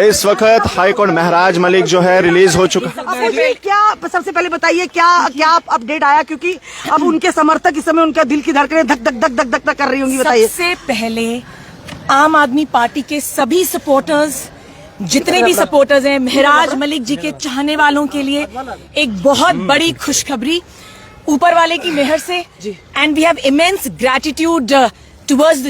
इस वक्त हाईकोर्ट महराज मलिक जो है रिलीज हो चुका है। क्या सबसे पहले बताइए क्या अपडेट आया, क्योंकि अब उनके समर्थक इस समय उनका दिल की धड़कनें धक धक धक धक धक कर रही होंगी, बताइए। सबसे पहले आम आदमी पार्टी के सभी सपोर्टर्स, जितने भी सपोर्टर्स हैं, महराज मलिक जी के चाहने वालों के लिए एक बहुत बड़ी खुशखबरी ऊपर वाले की मेहर से। And we have immense gratitude towards the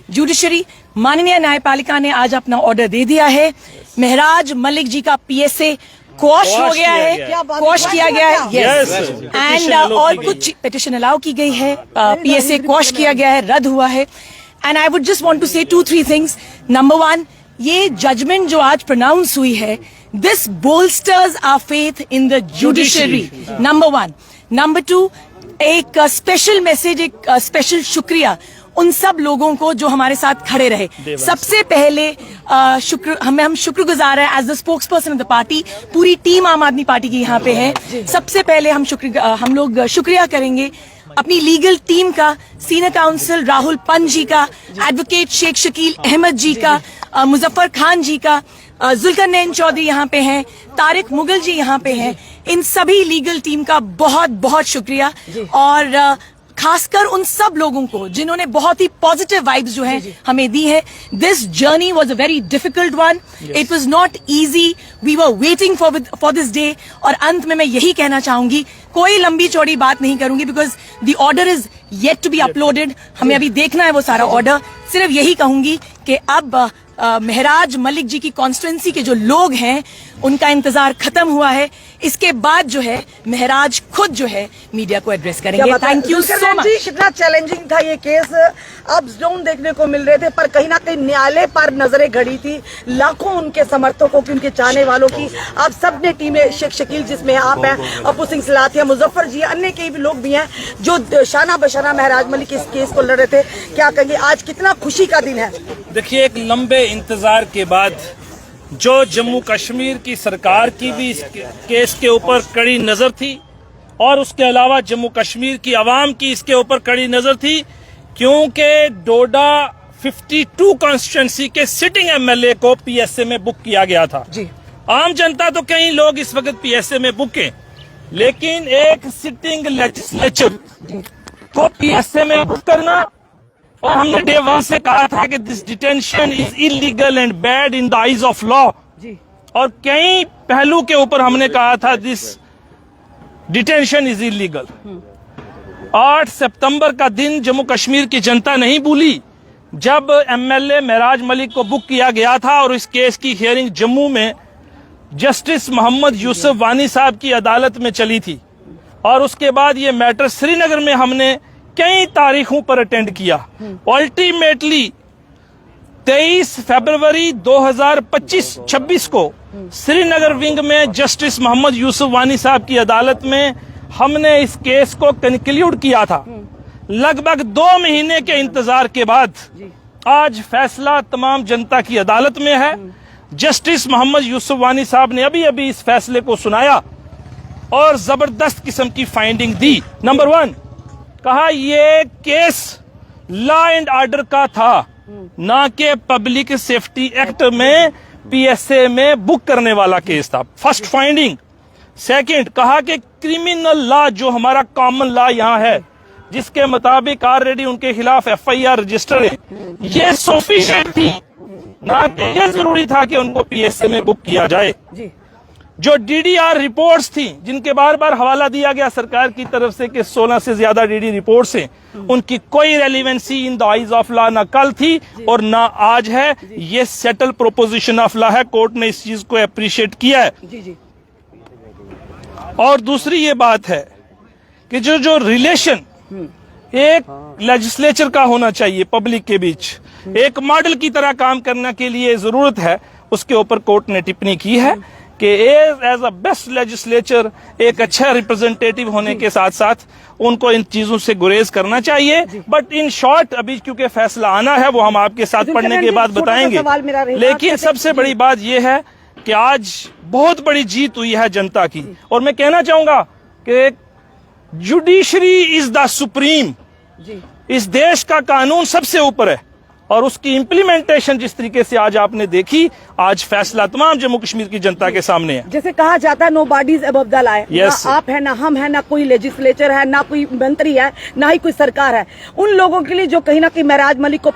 judiciary. माननीय न्यायपालिका ने आज अपना ऑर्डर दे दिया है। महराज मलिक जी का पीएसए क्वॉश हो गया है, क्वॉश किया गया है, यस। एंड और कुछ पिटिशन अलाउ की गई है, पीएसए क्वॉश किया गया है, रद्द हुआ है। And I would just want to say 2-3 things. Number 1, ये जजमेंट जो आज प्रोनाउंस हुई है, this bolsters our faith in the judiciary, number 1। Number 2, एक स्पेशल मैसेज, एक स्पेशल शुक्रिया उन सब लोगों को जो हमारे साथ खड़े रहे। सबसे पहले हम शुक्रगुजार हैं as the spokesperson of the party. पूरी टीम आम आदमी पार्टी की यहाँ पे है। सबसे पहले हम लोग शुक्रिया करेंगे अपनी लीगल टीम का, सीनियर काउंसिल राहुल पंत जी का, एडवोकेट शेख शकील अहमद जी का, मुजफ्फर खान जी का, जुल्करनैन चौधरी यहाँ पे हैं, तारिक मुगल जी यहाँ पे हैं। इन सभी लीगल टीम का बहुत बहुत शुक्रिया, और खासकर उन सब लोगों को जिन्होंने बहुत ही पॉजिटिव वाइब्स जो हैं हमें दी है। This journey was a very difficult one, it was not easy, we were waiting for this day. और अंत में मैं यही कहना चाहूंगी, कोई लंबी चौड़ी बात नहीं करूंगी because the order is yet to be uploaded, हमें अभी देखना है वो सारा ऑर्डर। सिर्फ यही कहूंगी कि अब महराज मलिक जी की कॉन्स्टिट्यूएंसी के जो लोग हैं उनका इंतजार खत्म हुआ है। इसके बाद जो है महराज खुद जो है मीडिया को एड्रेस करेंगे। Thank you so much. कितना चैलेंजिंग था ये केस, अप्स डाउन देखने को मिल रहे थे, पर कहीं ना कहीं न्यायालय पर नजरें घड़ी थी लाखों उनके समर्थकों की, उनके चाहने वालों की। अब सबने टीमें, शेख शकील जिसमें आप हैं, अपू सिंह सलाथिया, मुजफ्फर जी, अन्य कई भी लोग भी हैं जो शाना बशाना महराज मलिक इस केस को लड़ रहे थे। क्या कहेंगे, आज कितना खुशी का दिन है? देखिए, एक लंबे इंतजार के बाद जो जम्मू कश्मीर की सरकार की भी इस केस के ऊपर कड़ी नजर थी, और उसके अलावा जम्मू कश्मीर की आवाम की इसके ऊपर कड़ी नजर थी, क्योंकि डोडा 52 कॉन्स्टिट्यूएंसी के सिटिंग एमएलए को पीएसए में बुक किया गया था। जी। आम जनता तो कई लोग इस वक्त पीएसए में बुक हैं, लेकिन एक सिटिंग लेजिस्लेचर को पीएसए में बुक करना, और हमने डे 1 से कहा था कि this detention is illegal and bad in the eyes of law, और कई पहलू के ऊपर हमने कहा था दिस डिटेंशन इज इलीगल। 8 सितंबर का दिन जम्मू कश्मीर की जनता नहीं भूली, जब एमएलए महराज मलिक को बुक किया गया था और इस केस की हियरिंग जम्मू में जस्टिस मोहम्मद यूसुफ वानी साहब की अदालत में चली थी, और उसके बाद ये मैटर श्रीनगर में हमने कई तारीखों पर अटेंड किया। अल्टीमेटली 23 फरवरी 2025-26 को श्रीनगर विंग में जस्टिस मोहम्मद यूसुफ वानी साहब की अदालत में हमने इस केस को कंक्लूड किया था। लगभग 2 महीने के इंतजार के बाद आज फैसला तमाम जनता की अदालत में है। जस्टिस मोहम्मद यूसुफ वानी साहब ने अभी अभी इस फैसले को सुनाया और जबरदस्त किस्म की फाइंडिंग दी। नंबर 1, कहा ये केस लॉ एंड ऑर्डर का था, ना कि पब्लिक सेफ्टी एक्ट में पीएसए में बुक करने वाला केस था। First finding. सेकंड, कहा कि क्रिमिनल लॉ जो हमारा कॉमन लॉ यहाँ है, जिसके मुताबिक ऑलरेडी उनके खिलाफ एफआईआर रजिस्टर है, ये सफिशिएंट थी, ना कि ये जरूरी था कि उनको पीएसए में बुक किया जाए। जो डीडीआर रिपोर्ट्स थी, जिनके बार बार हवाला दिया गया सरकार की तरफ से कि 16 से ज्यादा डीडी रिपोर्ट्स हैं, उनकी कोई relevancy in the eyes of law ना कल थी और ना आज है। ये सेटल प्रोपोजिशन ऑफ लॉ है, कोर्ट ने इस चीज को अप्रिशिएट किया है। और दूसरी ये बात है कि जो रिलेशन एक लेजिस्लेचर का होना चाहिए पब्लिक के बीच, एक मॉडल की तरह काम करने के लिए जरूरत है, उसके ऊपर कोर्ट ने टिप्पणी की है कि एज अ बेस्ट लेजिस्लेचर, एक अच्छा रिप्रेजेंटेटिव होने के साथ साथ उनको इन चीजों से गुरेज करना चाहिए। बट इन शॉर्ट, अभी क्योंकि फैसला आना है, वो हम आपके साथ पढ़ने के बाद बताएंगे। लेकिन सबसे बड़ी बात यह है कि आज बहुत बड़ी जीत हुई है जनता की, और मैं कहना चाहूंगा कि जुडिशरी इज द सुप्रीम। इस देश का कानून सबसे ऊपर है, और उसकी इम्प्लीमेंटेशन जिस तरीके से आज आपने देखी, आज फैसला तमाम जम्मू कश्मीर की जनता के सामने है। जैसे कहा जाता है no bodies above the law, Yes. ना आप है, ना हम है, ना कोई लेजिस्लेचर है, ना कोई मंत्री है, ना ही कोई सरकार है। उन लोगों के लिए जो कहीं ना कहीं महराज मलिक को